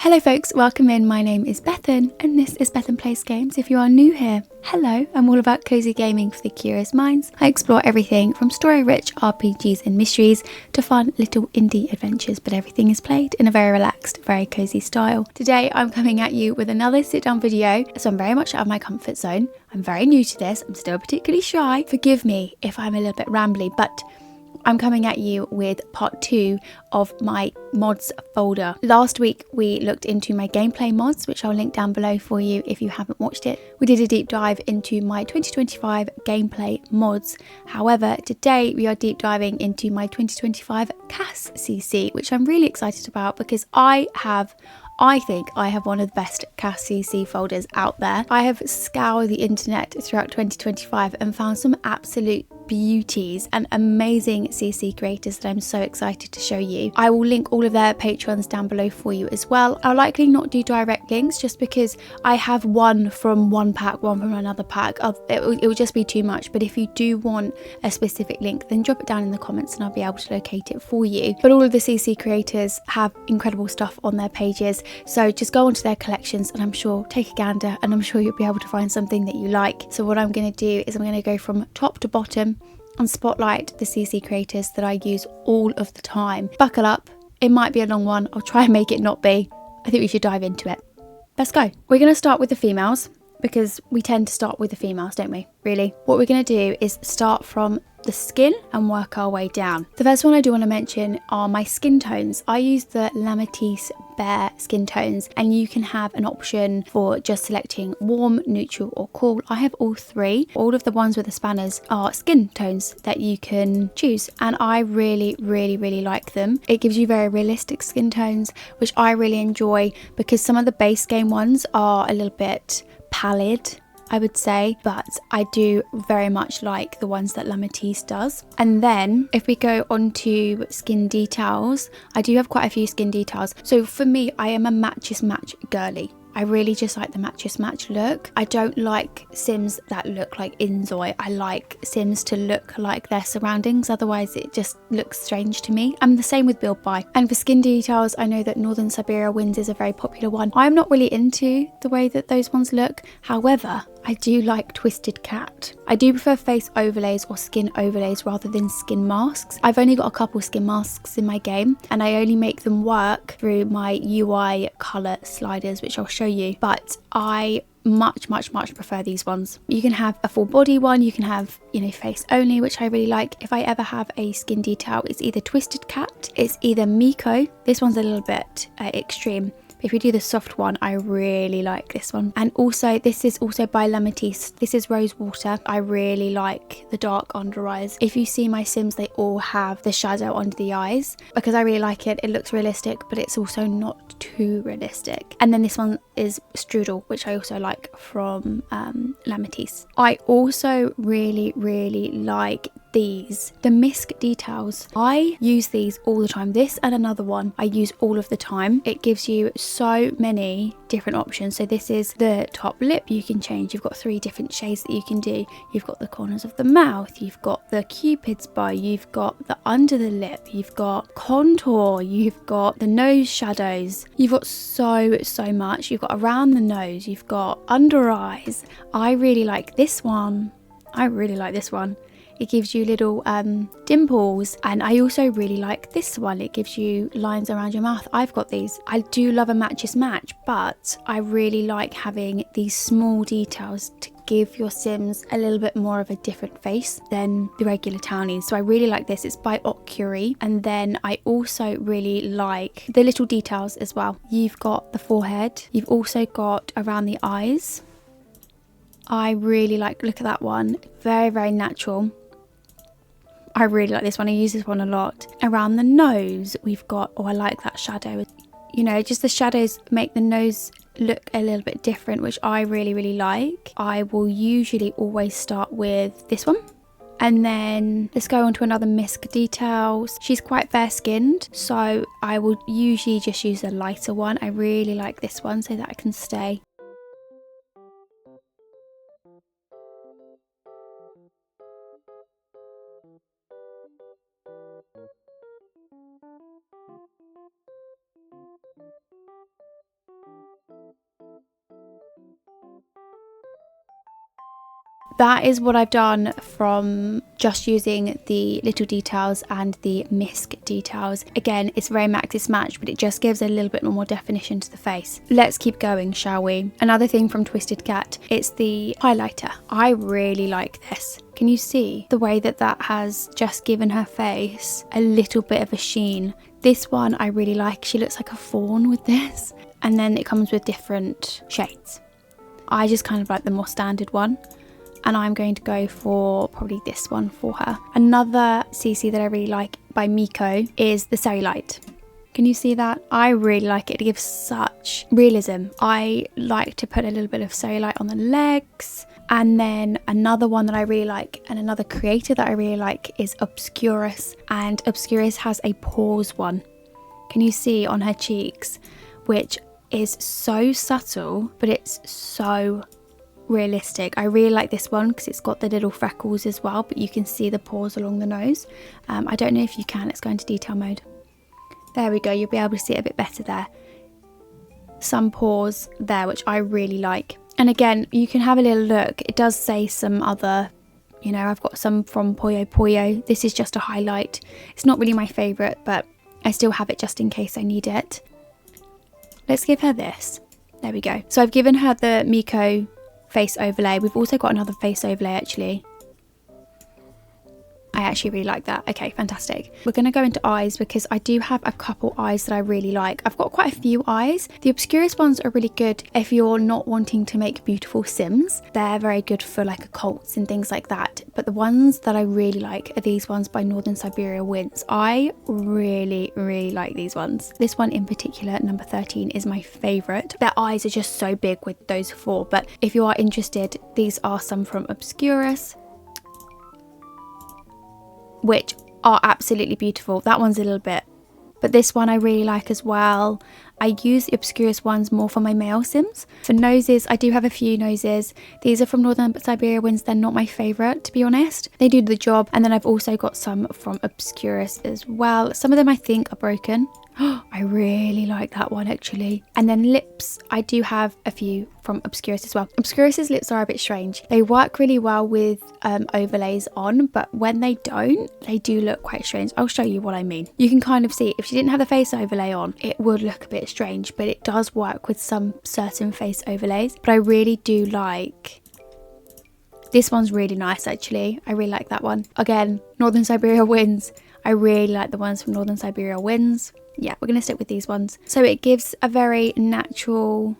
Hello folks, welcome in. My name is Bethan and this is Bethan Plays Games. If you are new here, hello, I'm all about cozy gaming for the curious minds. I explore everything from story-rich RPGs and mysteries to fun little indie adventures, but everything is played in a very relaxed, very cozy style. Today I'm coming at you with another sit-down video, so I'm very much out of my comfort zone. I'm very new to this, I'm still particularly shy. Forgive me if I'm a little bit rambly, but I'm coming at you with part 2 of my mods folder. Last week we looked into my gameplay mods, which I'll link down below for you if you haven't watched it. We did a deep dive into my 2025 gameplay mods. However, today we are deep diving into my 2025 CAS CC, which I'm really excited about because I think I have one of the best CAS CC folders out there. I have scoured the internet throughout 2025 and found some absolute beauties and amazing CC creators that I'm so excited to show you. I will link all of their Patreons down below for you as well. I'll likely not do direct links just because I have one from one pack, one from another pack. It will just be too much, but if you do want a specific link, then drop it down in the comments and I'll be able to locate it for you. But all of the CC creators have incredible stuff on their pages, so just go onto their collections and I'm sure, take a gander, and I'm sure you'll be able to find something that you like. So what I'm going to do is I'm going to go from top to bottom and spotlight the CC creators that I use all of the time. Buckle up, it might be a long one, I'll try and make it not be. I think we should dive into it. Let's go. We're going to start with the females because we tend to start with the females, don't we? Really? What we're going to do is start from the skin and work our way down. The first one I do want to mention are my skin tones. I use the Matisse Bare skin tones, and you can have an option for just selecting warm, neutral or cool. I have all three. All of the ones with the spanners are skin tones that you can choose, and I really like them. It gives you very realistic skin tones, which I really enjoy because some of the base game ones are a little bit pallid, I would say, but I do very much like the ones that Matisse does. And then if we go on to skin details, I do have quite a few skin details. So for me, I am a matches match girly. I really just like the matches match look. I don't like Sims that look like Inzoi. I like Sims to look like their surroundings, otherwise it just looks strange to me. And the same with Build By. And for skin details, I know that Northern Siberia Winds is a very popular one. I'm not really into the way that those ones look. However, I do like Twisted Cat. I do prefer face overlays or skin overlays rather than skin masks. I've only got a couple skin masks in my game and I only make them work through my UI color sliders, which I'll show you, but I much prefer these ones. You can have a full body one, you can have, face only, which I really like. If I ever have a skin detail, it's either Twisted Cat, it's either Miko. This one's a little bit extreme. If we do the soft one, I really like this one. And also, this is also by Matisse. This is Rose Water. I really like the dark under eyes. If you see my Sims, they all have the shadow under the eyes because I really like it. It looks realistic, but it's also not too realistic. And then this one is Strudel, which I also like from Matisse. I also really like these, the misc details. I use these all the time. This and another one I use all of the time. It gives you so many different options. So this is the top lip you can change. You've got 3 different shades that you can do. You've got the corners of the mouth, you've got the cupid's bow, you've got the under the lip, you've got contour, you've got the nose shadows, you've got so much. You've got around the nose, you've got under eyes. I really like this one. It gives you little dimples, and I also really like this one. It gives you lines around your mouth. I've got these. I do love a matches match, but I really like having these small details to give your Sims a little bit more of a different face than the regular townies. So I really like this. It's by Occury. And then I also really like the little details as well. You've got the forehead. You've also got around the eyes. I really like, look at that one. Very natural. I really like this one. I use this one a lot. Around the nose, we've got, I like that shadow. Just the shadows make the nose look a little bit different, which I really like. I will usually always start with this one. And then let's go on to another misc detail. She's quite fair skinned, so I will usually just use a lighter one. I really like this one so that I can stay. that is what I've done from just using the little details and the misc details. Again, it's very Maxis Match, but it just gives a little bit more definition to the face. Let's keep going, shall we? Another thing from Twisted Cat, it's the highlighter. I really like this. Can you see the way that that has just given her face a little bit of a sheen? This one I really like. She looks like a fawn with this. And then it comes with different shades. I just kind of like the more standard one. And I'm going to go for probably this one for her. Another CC that I really like by Miko is the Cellulite. Can you see that? I really like it. It gives such realism. I like to put a little bit of cellulite on the legs. And then another one that I really like, and another creator that I really like, is Obscurus. And Obscurus has a pause one. Can you see on her cheeks? Which is so subtle, but it's so realistic. I really like this one because it's got the little freckles as well, but you can see the pores along the nose. I don't know if you can. Let's go into detail mode. There we go. You'll be able to see it a bit better there. Some pores there, which I really like. And again, you can have a little look. It does say some other, you know, I've got some from Poyo Poyo. This is just a highlight. It's not really my favourite, but I still have it just in case I need it. Let's give her this. There we go. So I've given her the Miko face overlay. We've also got another face overlay actually. I actually really like that. Okay, fantastic. We're going to go into eyes because I do have a couple eyes that I really like. I've got quite a few eyes. The Obscurus ones are really good if you're not wanting to make beautiful Sims. They're very good for like occults and things like that. But the ones that I really like are these ones by Northern Siberia Winds. I really, really like these ones. This one in particular, number 13, is my favourite. Their eyes are just so big with those four. But if you are interested, these are some from Obscurus, which are absolutely beautiful. That one's a little bit, but this one I really like as well. I use the Obscurus ones more for my male Sims. For noses, I do have a few noses. These are from Northern Siberia Winds. They're not my favourite, to be honest. They do the job. And then I've also got some from Obscurus as well. Some of them I think are broken. I really like that one actually. And then lips, I do have a few from Obscurus as well. Obscurus's lips are a bit strange. They work really well with overlays on, but when they don't, they do look quite strange. I'll show you what I mean. You can kind of see if she didn't have the face overlay on, it would look a bit strange, but it does work with some certain face overlays. But I really do like this one's really nice actually. I really like that one. Again, Northern Siberia Winds. I really like the ones from Northern Siberia Winds. Yeah, we're going to stick with these ones. So it gives a very natural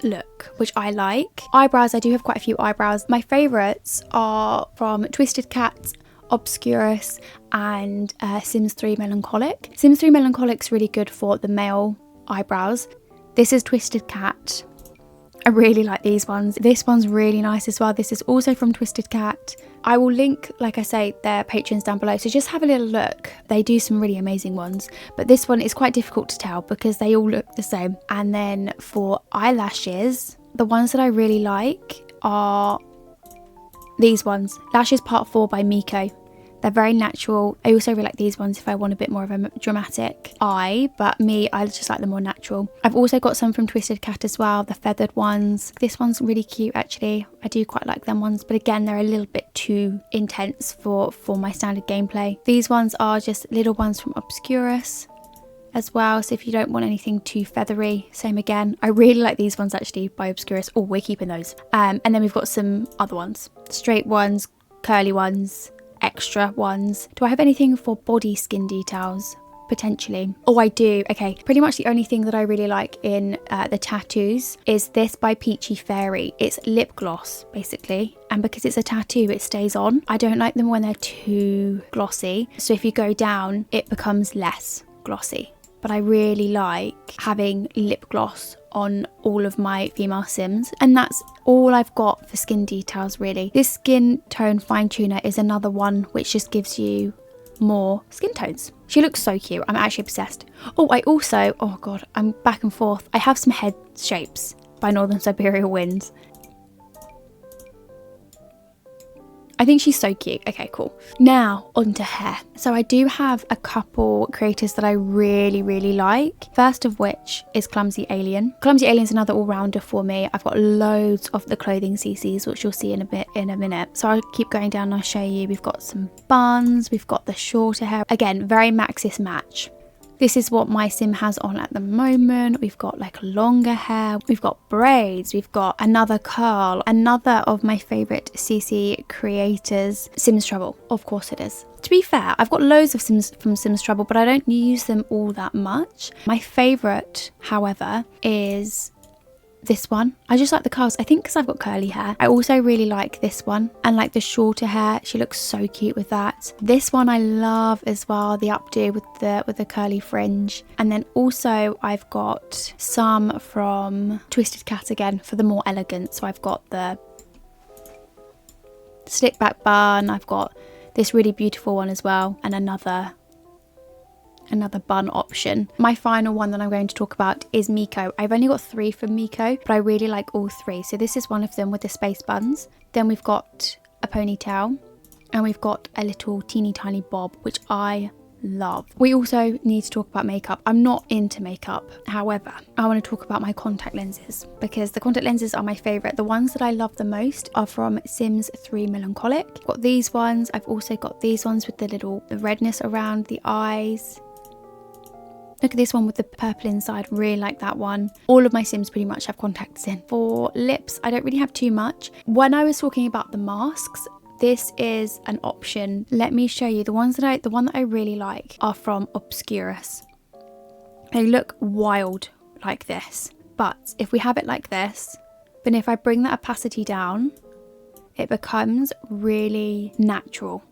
look, which I like. Eyebrows, I do have quite a few eyebrows. My favourites are from Twisted Cat, Obscurus, and Sims 3 Melancholic. Sims 3 Melancholic's really good for the male eyebrows. This is Twisted Cat. I really like these ones. This one's really nice as well. This is also from Twisted Cat. I will link, like I say, their patrons down below, so just have a little look. They do some really amazing ones, but this one is quite difficult to tell because they all look the same. And then for eyelashes, the ones that I really like are these ones. Lashes Part 4 by Miko. They're very natural. I also really like these ones if I want a bit more of a dramatic eye, but I just like the more natural. I've also got some from Twisted Cat as well, the feathered ones. This one's really cute actually. I do quite like them ones, but again, they're a little bit too intense for my standard gameplay. These ones are just little ones from Obscurus as well, so if you don't want anything too feathery, same again. I really like these ones actually by Obscurus. Oh, we're keeping those. And then we've got some other ones. Straight ones, curly ones, extra ones. Do I have anything for body skin details? Potentially. Oh, I do. Okay, pretty much the only thing that I really like in the tattoos is this by Peachy Fairy. It's lip gloss basically, and because it's a tattoo it stays on. I don't like them when they're too glossy, so if you go down it becomes less glossy. But I really like having lip gloss on all of my female Sims, and that's all I've got for skin details really. This skin tone fine tuner is another one which just gives you more skin tones. She looks so cute. I'm actually obsessed. Oh, I also, oh god, I'm back and forth. I have some head shapes by Northern Siberia Winds. I think she's so cute. Okay, cool. Now onto hair. So I do have a couple creators that I really, really like. First of which is Clumsy Alien. Clumsy Alien's another all-rounder for me. I've got loads of the clothing CCs, which you'll see in a minute. So I'll keep going down and I'll show you. We've got some buns, we've got the shorter hair. Again, very Maxis match. This is what my sim has on at the moment. We've got like longer hair, we've got braids, we've got another curl, another of my favourite CC creators, Sims Trouble. Of course it is. To be fair, I've got loads of Sims from Sims Trouble, but I don't use them all that much. My favourite, however, is this one. I just like the curls, I think because I've got curly hair. I also really like this one and like the shorter hair. She looks so cute with that. This one I love as well, the updo with the curly fringe. And then also I've got some from Twisted Cat again for the more elegant. So I've got the slick back bun, I've got this really beautiful one as well, and another bun option. My final one that I'm going to talk about is Miko. I've only got 3 from Miko, but I really like all 3. So this is one of them with the space buns. Then we've got a ponytail and we've got a little teeny tiny bob, which I love. We also need to talk about makeup. I'm not into makeup. However, I want to talk about my contact lenses because the contact lenses are my favorite. The ones that I love the most are from Sims 3 Melancholic. I've got these ones. I've also got these ones with the redness around the eyes. Look at this one with the purple inside, really like that one. All of my Sims pretty much have contacts in. For lips, I don't really have too much. When I was talking about the masks, this is an option. Let me show you. The one that I really like are from Obscurus. They look wild like this. But if we have it like this, then if I bring that opacity down, it becomes really natural,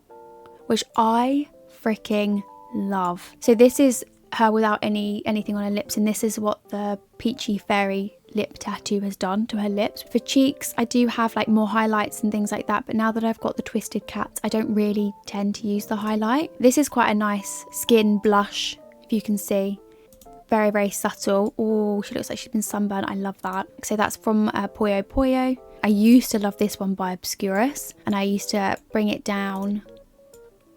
which I freaking love. So this is her without anything on her lips, and this is what the Peachy Fairy lip tattoo has done to her lips. For cheeks, I do have like more highlights and things like that, but now that I've got the Twisted Cat, I don't really tend to use the highlight. This is quite a nice skin blush, if you can see. Very, very subtle. Oh, she looks like she's been sunburned. I love that. So that's from Poyo Poyo. I used to love this one by Obscurus, and I used to bring it down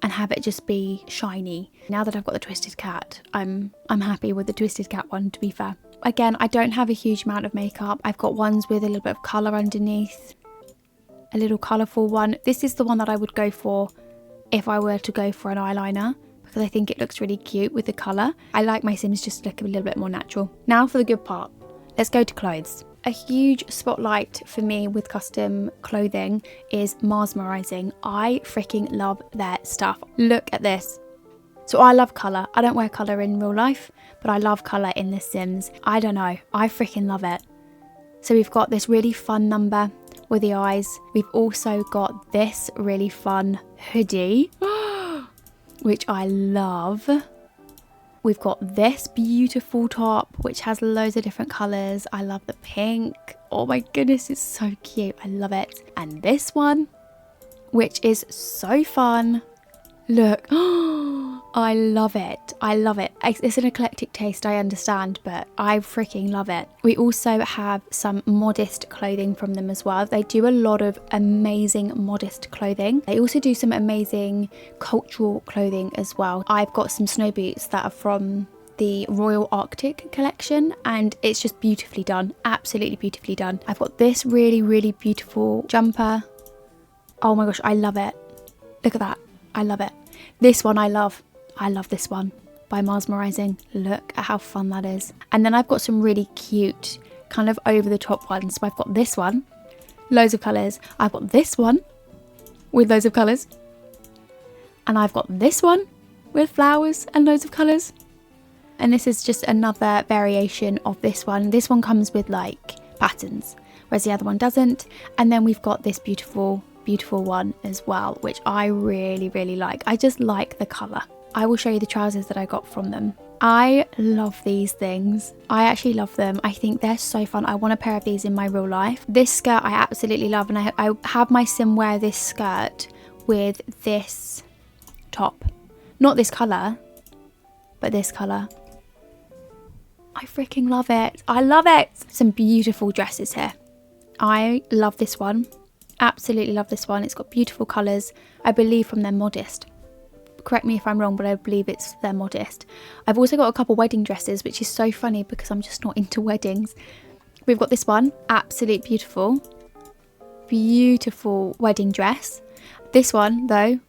and have it just be shiny. Now that I've got the Twisted Cat, I'm happy with the Twisted Cat one, to be fair. Again, I don't have a huge amount of makeup. I've got ones with a little bit of colour underneath, a little colourful one. This is the one that I would go for if I were to go for an eyeliner, because I think it looks really cute with the colour. I like my Sims just to look a little bit more natural. Now for the good part. Let's go to clothes. A huge spotlight for me with custom clothing is Mesmerizing. I freaking love their stuff. Look at this. So I love colour. I don't wear colour in real life, but I love colour in The Sims. I don't know. I freaking love it. So we've got this really fun number with the eyes. We've also got this really fun hoodie, which I love. We've got this beautiful top, which has loads of different colours. I love the pink. Oh my goodness, it's so cute. I love it. And this one, which is so fun. Look, I love it. I love it. It's an eclectic taste, I understand, but I freaking love it. We also have some modest clothing from them as well. They do a lot of amazing modest clothing. They also do some amazing cultural clothing as well. I've got some snow boots that are from the Royal Arctic collection, and it's just beautifully done. Absolutely beautifully done. I've got this really, really beautiful jumper. Oh my gosh, I love it. Look at that. I love it. This one I love. I love this one by Mesmerizing. Look at how fun that is. And then I've got some really cute kind of over the top ones. So I've got this one, loads of colours. I've got this one with loads of colours. And I've got this one with flowers and loads of colours. And this is just another variation of this one. This one comes with like patterns, whereas the other one doesn't. And then we've got this beautiful one as well, which I really, really like. I just like the colour. I will show you the trousers that I got from them. I love these things. I actually love them. I think they're so fun. I want a pair of these in my real life. This skirt I absolutely love, and I have my sim wear this skirt with this top. Not this colour, but this colour. I freaking love it. I love it. Some beautiful dresses here. I love this one. Absolutely love this one. It's got beautiful colours, I believe from their Modest. Correct me if I'm wrong, but I believe it's their Modest. I've also got a couple wedding dresses, which is so funny because I'm just not into weddings. We've got this one, absolute beautiful wedding dress. This one though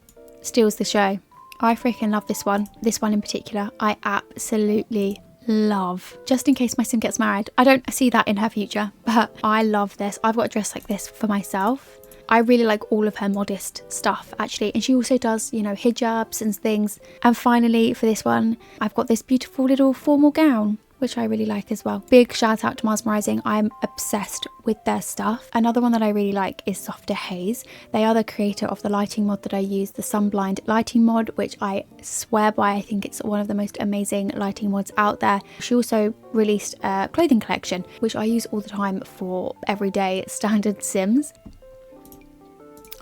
steals the show. I freaking love this one in particular. I absolutely love. Just in case my sim gets married, I don't see that in her future, but I love this. I've got a dress like this for myself. I really like all of her Modest stuff actually, and she also does, you know, hijabs and things. And finally for this one, I've got this beautiful little formal gown, which I really like as well. Big shout out to Mesmerising. I'm obsessed with their stuff. Another one that I really like is Softer Haze. They are the creator of the lighting mod that I use, the Sunblind lighting mod, which I swear by. I think it's one of the most amazing lighting mods out there. She also released a clothing collection, which I use all the time for everyday standard sims.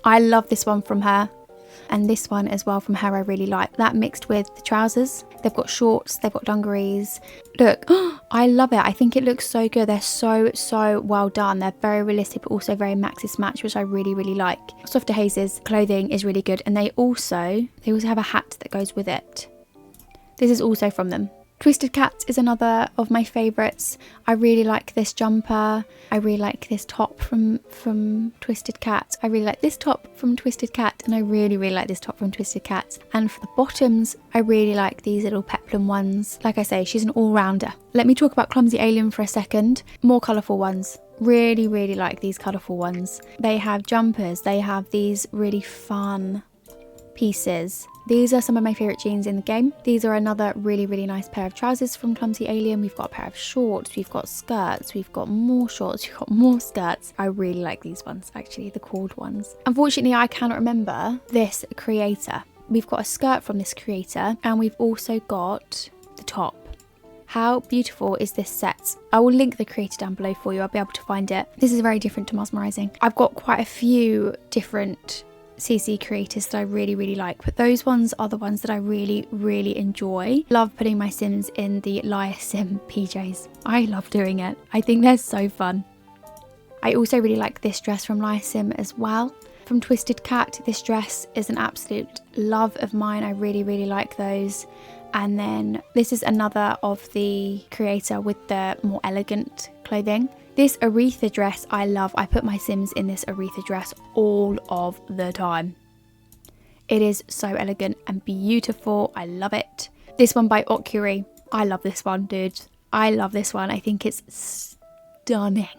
I love this one from her, and this one as well from her I really like. That mixed with the trousers. They've got shorts, they've got dungarees. Look, I love it. I think it looks so good. They're so well done. They're very realistic but also very Maxis match, which I really like. Softer Haze's clothing is really good, and they also have a hat that goes with it. This is also from them. Twisted Cat is another of my favourites. I really like this jumper. I really like this top from Twisted Cat. I really like this top from Twisted Cat, and I really like this top from Twisted Cat. And for the bottoms, I really like these little peplum ones. Like I say, she's an all-rounder. Let me talk about Clumsy Alien for a second. More colourful ones. Really like these colourful ones. They have jumpers. They have these really fun pieces. These are some of my favourite jeans in the game. These are another really nice pair of trousers from Clumsy Alien. We've got a pair of shorts, we've got skirts, we've got more shorts, we've got more skirts. I really like these ones actually, the cord ones. Unfortunately, I cannot remember this creator. We've got a skirt from this creator, and we've also got the top. How beautiful is this set? I will link the creator down below for you. I'll be able to find it. This is very different to Mesmerising. I've got quite a few different CC creators that I really like, but those ones are the ones that I really enjoy. Love putting my sims in the Liar Sim PJs. I love doing it. I think they're so fun. I also really like this dress from Liar Sim as well. From Twisted Cat, this dress is an absolute love of mine. I really like those. And then this is another of the creator with the more elegant clothing. This Aretha dress I love. I put my sims in this Aretha dress all of the time. It is so elegant and beautiful. I love it. This one by Ocuri. I love this one, dude. I love this one. I think it's stunning.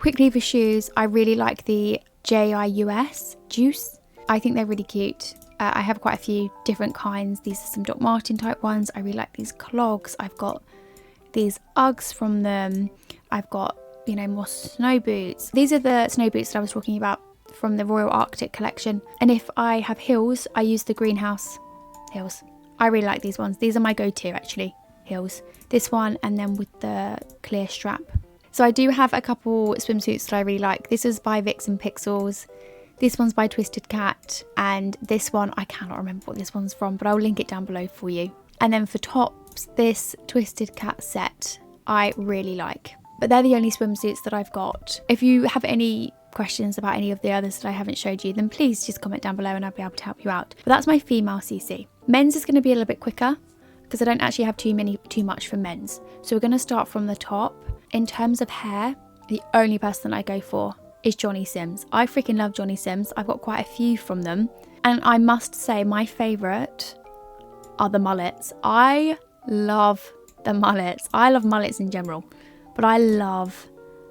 Quickly for shoes, I really like the JIUS Juice. I think they're really cute. I have quite a few different kinds. These are some Doc Martin type ones. I really like these clogs. I've got these Uggs from them. I've got, you know, more snow boots. These are the snow boots that I was talking about from the Royal Arctic collection. And if I have heels, I use the Greenhouse heels. I really like these ones. These are my go-to actually, heels. This one, and then with the clear strap. So I do have a couple swimsuits that I really like. This is by Vixen Pixels. This one's by Twisted Cat, and this one, I cannot remember what this one's from, but I'll link it down below for you. And then for tops, this Twisted Cat set I really like. But they're the only swimsuits that I've got. If you have any questions about any of the others that I haven't showed you, then please just comment down below and I'll be able to help you out. But that's my female CC. Men's is going to be a little bit quicker because I don't actually have too much for men's. So we're going to start from the top. In terms of hair, the only person I go for is Johnny Sims. I freaking love Johnny Sims. I've got quite a few from them. And I must say my favourite are the mullets. I love the mullets. I love mullets in general, but I love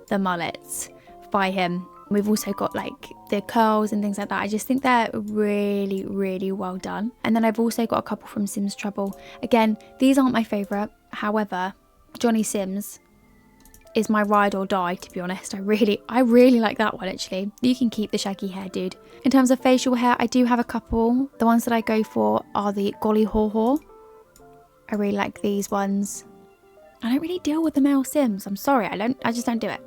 the mullets by him. We've also got like the curls and things like that. I just think they're really well done. And then I've also got a couple from Sims Trouble. Again, these aren't my favourite. However, Johnny Sims is my ride or die, to be honest. I really like that one actually. You can keep the shaggy hair, dude. In terms of facial hair, I do have a couple. The ones that I go for are the Golly Haw Haw. I really like these ones. I don't really deal with the male Sims. I'm sorry, I just don't do it.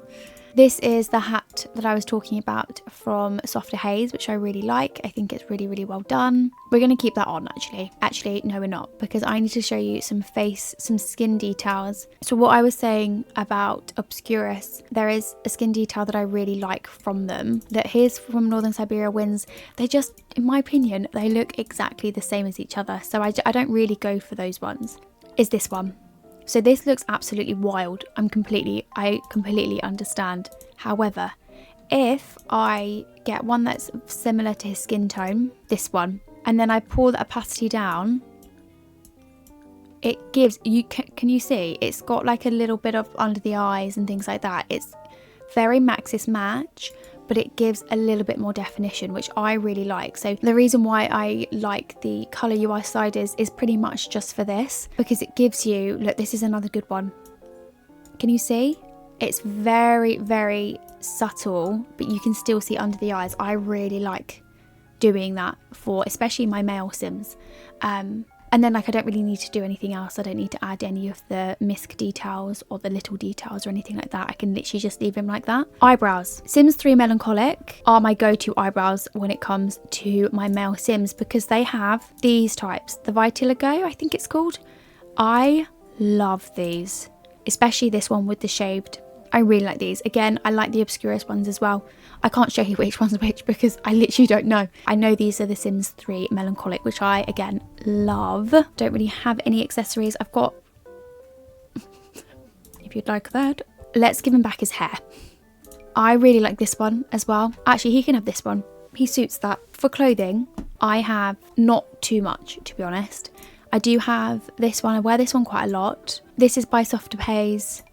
This is the hat that I was talking about from Softer Haze, which I really like. I think it's really, really well done. We're going to keep that on, actually. Actually, no, we're not, because I need to show you some skin details. So what I was saying about Obscurus, there is a skin detail that I really like from them. That here's from Northern Siberia Winds. They just, in my opinion, they look exactly the same as each other. So I don't really go for those ones. Is this one. So this looks absolutely wild. I completely understand. However, if I get one that's similar to his skin tone, this one, and then I pull the opacity down, it gives, can you see? It's got like a little bit of under the eyes and things like that. It's very Maxis match, but it gives a little bit more definition, which I really like. So the reason why I like the colour UI sliders is pretty much just for this, because it gives you, look, this is another good one. Can you see? It's very, very subtle, but you can still see under the eyes. I really like doing that for especially my male Sims. And then like I don't really need to do anything else. I don't need to add any of the misc details or the little details or anything like that. I can literally just leave him like that. Eyebrows. Sims 3 Melancholic are my go-to eyebrows when it comes to my male Sims, because they have these types. The Vitiligo, I think it's called. I love these, especially this one with the shaved. I really like these. Again, I like the Obscurus ones as well. I can't show you which one's which because I literally don't know. I know these are the Sims 3 Melancholic, which I, again, love. Don't really have any accessories. I've got, if you'd like that. Let's give him back his hair. I really like this one as well. Actually, he can have this one. He suits that. For clothing, I have not too much, to be honest. I do have this one. I wear this one quite a lot. This is by Softer Haze,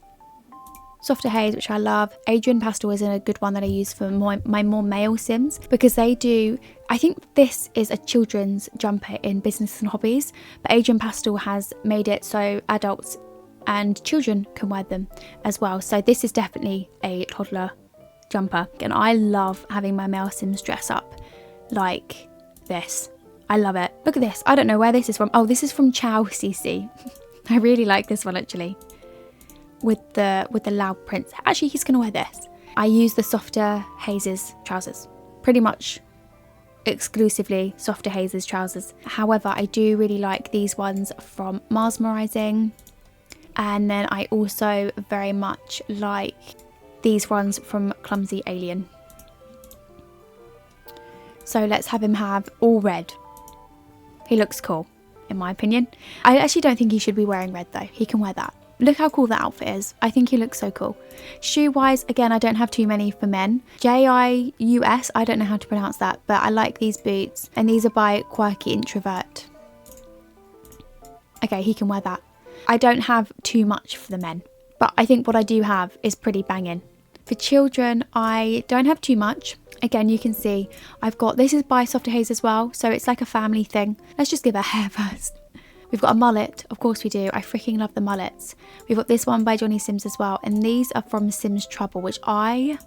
which I love. Adrian Pastel is a good one that I use for my more male Sims, because they do, I think this is a children's jumper in Business and Hobbies, but Adrian Pastel has made it so adults and children can wear them as well. So this is definitely a toddler jumper, and I love having my male Sims dress up like this. I love it. Look at this. I don't know where this is from. Oh, this is from CAS CC. I really like this one actually. With the loud prints. Actually, he's gonna wear this. I use the Softer Hazes trousers. Pretty much exclusively Softer Hazes trousers. However, I do really like these ones from Mesmerizing. And then I also very much like these ones from Clumsy Alien. So let's have him have all red. He looks cool, in my opinion. I actually don't think he should be wearing red though. He can wear that. Look how cool that outfit is. I think he looks so cool. Shoe wise, again, I don't have too many for men. JIUS, I don't know how to pronounce that, but I like these boots. And these are by Quirky Introvert. Okay, he can wear that. I don't have too much for the men, but I think what I do have is pretty banging. For children, I don't have too much. Again, you can see I've got, this is by Softer Haze as well, so it's like a family thing. Let's just give her hair first. We've got a mullet, of course we do. I freaking love the mullets. We've got this one by Johnny Sims as well, and these are from Sims Trouble, which I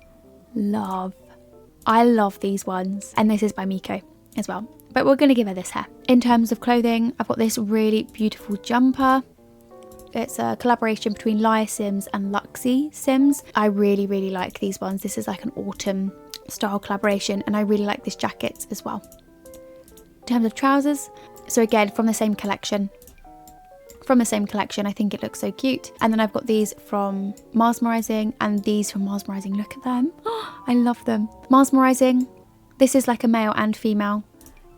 love. I love these ones, and this is by Miko as well. But we're going to give her this hair. In terms of clothing, I've got this really beautiful jumper. It's a collaboration between Lyre Sims and Luxie Sims. I really, really like these ones. This is like an autumn style collaboration, and I really like this jacket as well. In terms of trousers, so again, from the same collection. I think it looks so cute. And then I've got these from Mesmerizing and these from Mesmerizing. Look at them. Oh, I love them. Mesmerizing. This is like a male and female.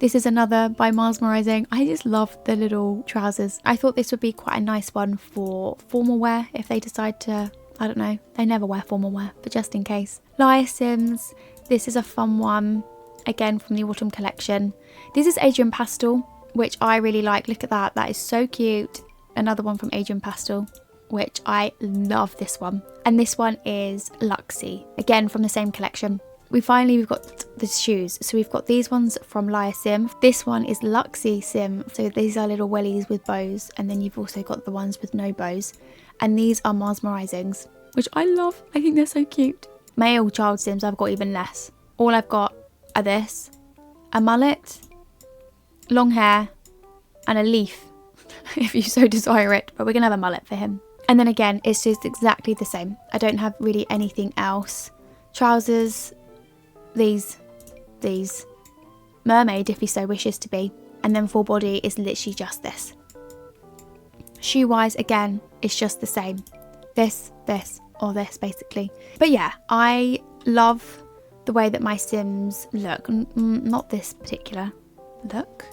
This is another by Mesmerizing. I just love the little trousers. I thought this would be quite a nice one for formal wear if they decide to, I don't know. They never wear formal wear, but just in case. Lyre Sims. This is a fun one. Again, from the autumn collection. This is Adrian Pastel, which I really like. Look at that. That is so cute. Another one from Adrian Pastel, which I love this one. And this one is Luxie, again from the same collection. We've got the shoes. So we've got these ones from Lyre Sim. This one is Luxie Sim. So these are little wellies with bows. And then you've also got the ones with no bows. And these are Mesmerizings, which I love. I think they're so cute. Male child Sims, I've got even less. All I've got are this, a mullet, long hair, and a leaf, if you so desire it. But we're going to have a mullet for him. And then again, it's just exactly the same. I don't have really anything else. Trousers, these, mermaid if he so wishes to be. And then full body is literally just this. Shoe wise, again, it's just the same. This, or this basically. But yeah, I love the way that my Sims look. Not this particular look.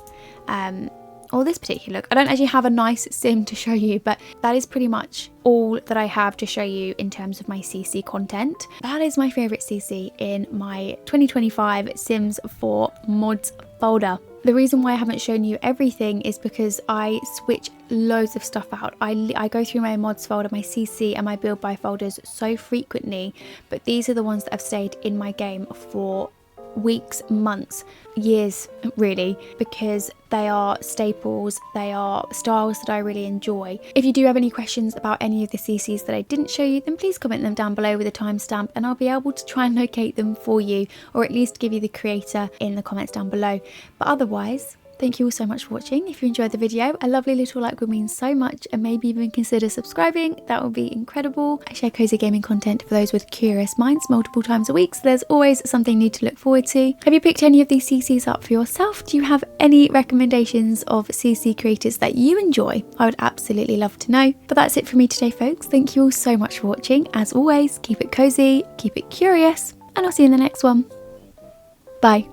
Or this particular look. I don't actually have a nice sim to show you, but that is pretty much all that I have to show you in terms of my CC content. That is my favourite CC in my 2025 Sims 4 mods folder. The reason why I haven't shown you everything is because I switch loads of stuff out. I go through my mods folder, my CC and my build by folders so frequently, but these are the ones that have stayed in my game for weeks, months, years really, because they are staples, they are styles that I really enjoy. If you do have any questions about any of the CCs that I didn't show you, then please comment them down below with a timestamp and I'll be able to try and locate them for you, or at least give you the creator in the comments down below. But otherwise, thank you all so much for watching. If you enjoyed the video, a lovely little like would mean so much, and maybe even consider subscribing. That would be incredible. I share cozy gaming content for those with curious minds multiple times a week, so there's always something new to look forward to. Have you picked any of these CCs up for yourself? Do you have any recommendations of CC creators that you enjoy? I would absolutely love to know. But that's it for me today, folks. Thank you all so much for watching. As always, keep it cozy, keep it curious, and I'll see you in the next one. Bye.